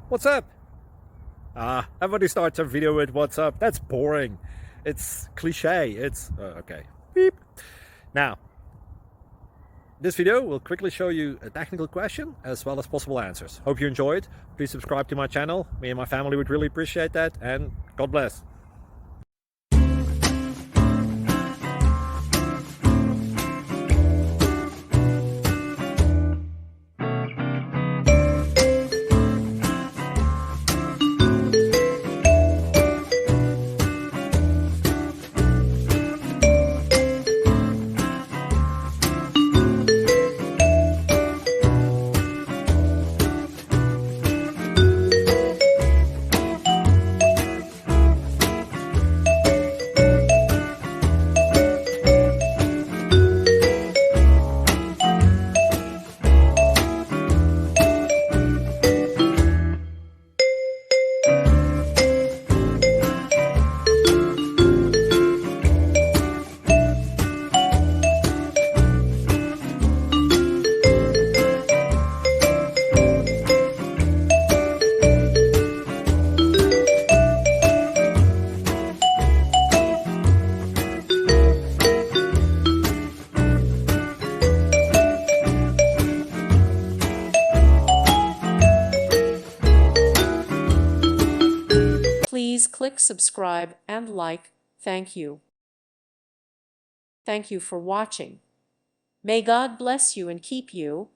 What's up? Everybody starts a video with what's up. That's boring. It's cliche. It's okay. Beep. Now, this video will quickly show you a technical question as well as possible answers. Hope you enjoyed. Please subscribe to my channel. Me and my family would really appreciate that. And God bless. Please click subscribe and like. Thank you. Thank you for watching. May God bless you and keep you.